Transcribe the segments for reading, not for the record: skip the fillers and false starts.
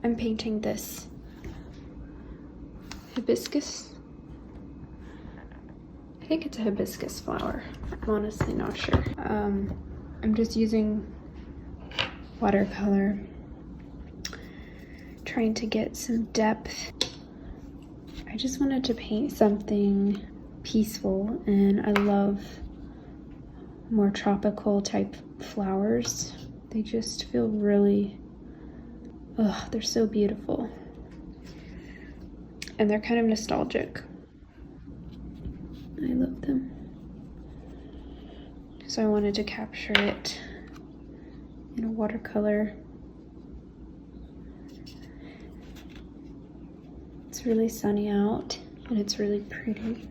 I'm painting this hibiscus. I think it's a hibiscus flower. I'm honestly not sure. I'm just using watercolor, trying to get some depth. I just wanted to paint something peaceful, and I love more tropical type flowers. They just feel really, they're so beautiful. And they're kind of nostalgic. I love them. So I wanted to capture it in a watercolor. It's really sunny out and it's really pretty.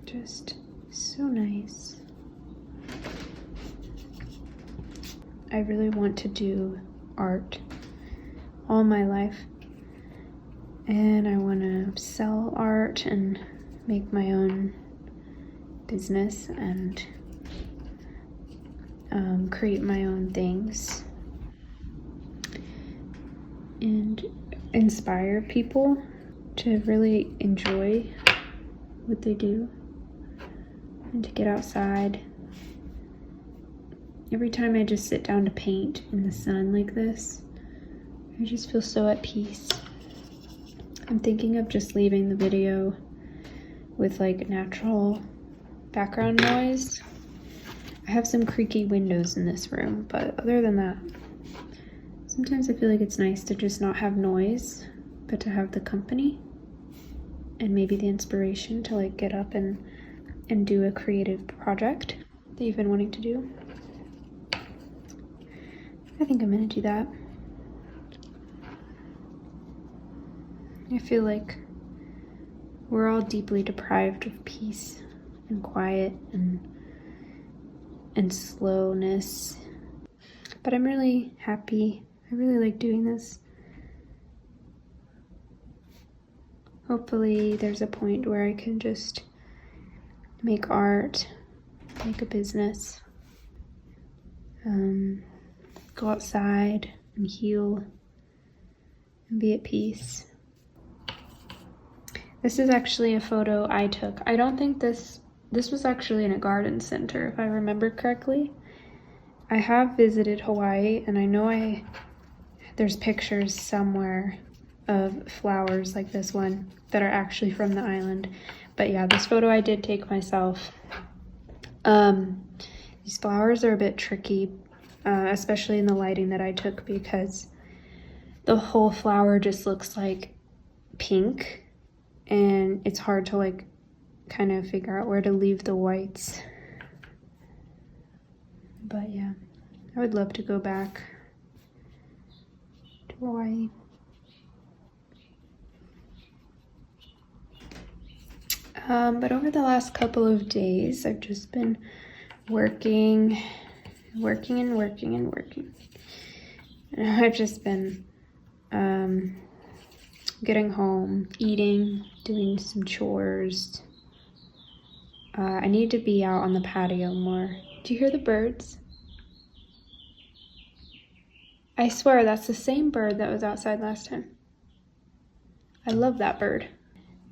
Just so nice. I really want to do art all my life, and I want to sell art and make my own business and create my own things and inspire people to really enjoy what they do and to get outside. Every time I just sit down to paint in the sun like this, I just feel so at peace. I'm thinking of just leaving the video with like natural background noise. I have some creaky windows in this room, but other than that, sometimes I feel like it's nice to just not have noise, but to have the company and maybe the inspiration to like get up and do a creative project that you've been wanting to do. I think I'm gonna do that. I feel like we're all deeply deprived of peace and quiet and slowness, but I'm really happy. I really like doing this. Hopefully there's a point where I can just make art, make a business, go outside and heal and be at peace. This is actually a photo I took. I don't think this was actually in a garden center, if I remember correctly. I have visited Hawaii, and I know there's pictures somewhere of flowers like this one that are actually from the island. But yeah, this photo I did take myself. These flowers are a bit tricky, especially in the lighting that I took, because the whole flower just looks like pink, and it's hard to like kind of figure out where to leave the whites. But yeah, I would love to go back to Hawaii. But over the last couple of days, I've just been working. And I've just been getting home, eating, doing some chores. I need to be out on the patio more. Do you hear the birds? I swear that's the same bird that was outside last time. I love that bird.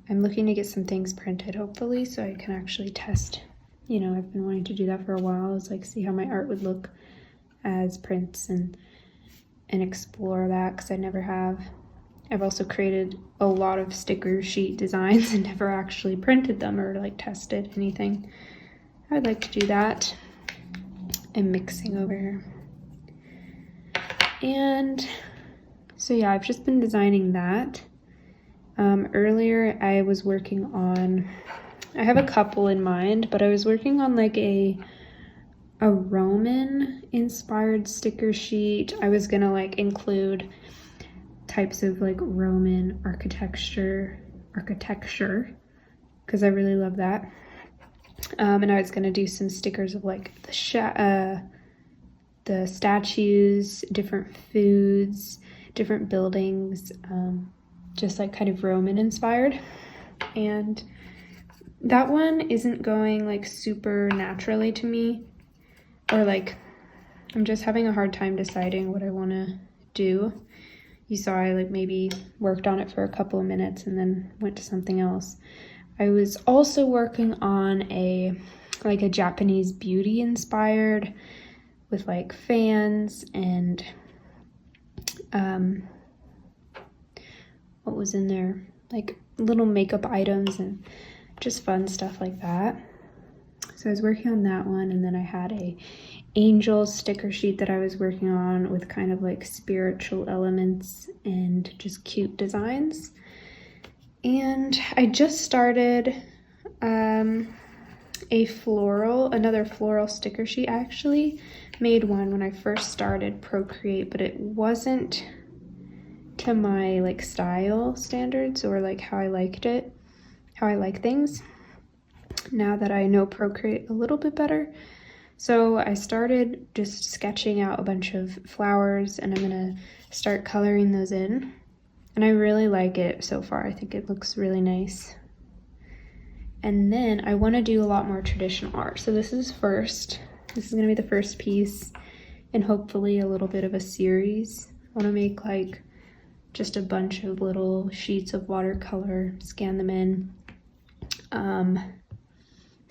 I'm looking to get some things printed, hopefully, so I can actually test. You know, I've been wanting to do that for a while. It's like see how my art would look as prints and explore that, because I never have. I've also created a lot of sticker sheet designs and never actually printed them or like tested anything. I would like to do that. I'm mixing over here. And so yeah, I've just been designing that. Earlier I was working on, I have a couple in mind, but I was working on like a Roman inspired sticker sheet. I was gonna like include types of like Roman architecture, because I really love that. And I was gonna do some stickers of like the statues, different foods, different buildings, just like kind of Roman inspired. And that one isn't going like super naturally to me, or like I'm just having a hard time deciding what I want to do. You saw I like maybe worked on it for a couple of minutes and then went to something else. I was also working on a Japanese beauty inspired with like fans and what was in there, like little makeup items and just fun stuff like that. So I was working on that one, and then I had a angel sticker sheet that I was working on with kind of like spiritual elements and just cute designs. And I just started another floral sticker sheet. I actually made one when I first started Procreate, but it wasn't to my like style standards or like how I like things now that I know Procreate a little bit better. So I started just sketching out a bunch of flowers, and I'm gonna start coloring those in. And I really like it so far. I think it looks really nice. And then I want to do a lot more traditional art. So this is gonna be the first piece, and hopefully a little bit of a series. I want to make like just a bunch of little sheets of watercolor, scan them in,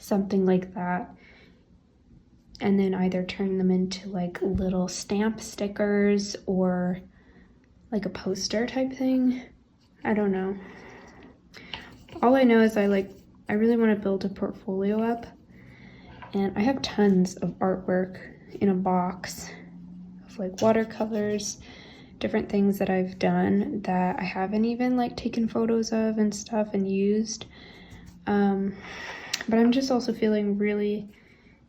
something like that, and then either turn them into like little stamp stickers or like a poster type thing. I don't know. All I know is I really want to build a portfolio up, and I have tons of artwork in a box of like watercolors, different things that I've done that I haven't even like taken photos of and stuff and used. But I'm just also feeling really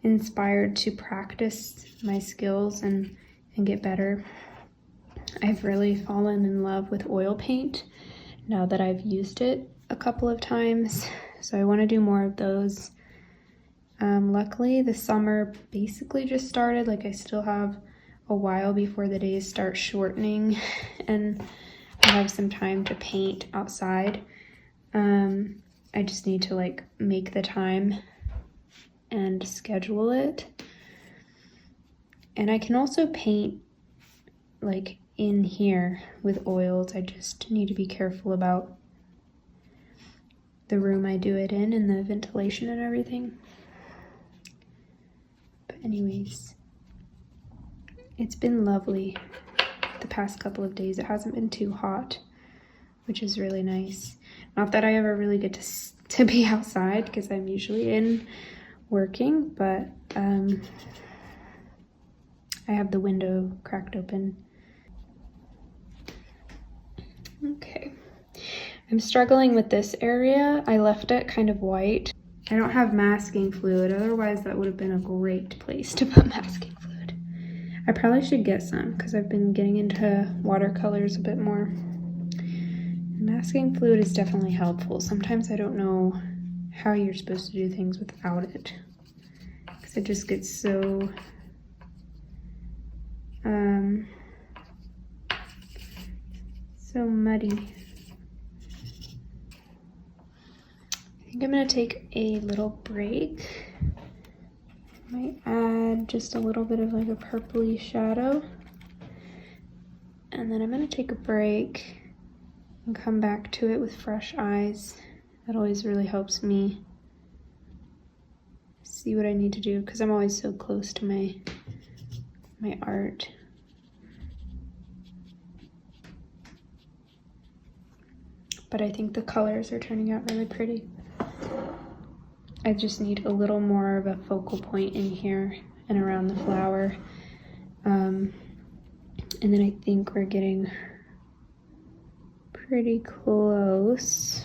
inspired to practice my skills and get better. I've really fallen in love with oil paint now that I've used it a couple of times, so I want to do more of those. Luckily the summer basically just started. Like I still have a while before the days start shortening and I have some time to paint outside. I just need to like make the time and schedule it. And I can also paint like in here with oils. I just need to be careful about the room I do it in and the ventilation and everything. But anyways, it's been lovely the past couple of days. It hasn't been too hot, which is really nice. Not that I ever really get to be outside because I'm usually in working, but I have the window cracked open. Okay, I'm struggling with this area. I left it kind of white. I don't have masking fluid, otherwise that would have been a great place to put masking fluid. I probably should get some because I've been getting into watercolors a bit more. Masking fluid is definitely helpful. Sometimes I don't know how you're supposed to do things without it because it just gets so muddy. I think I'm gonna take a little break. Might add just a little bit of like a purpley shadow, and then I'm gonna take a break and come back to it with fresh eyes. That always really helps me see what I need to do because I'm always so close to my art. But I think the colors are turning out really pretty. I just need a little more of a focal point in here and around the flower. And then I think we're getting pretty close.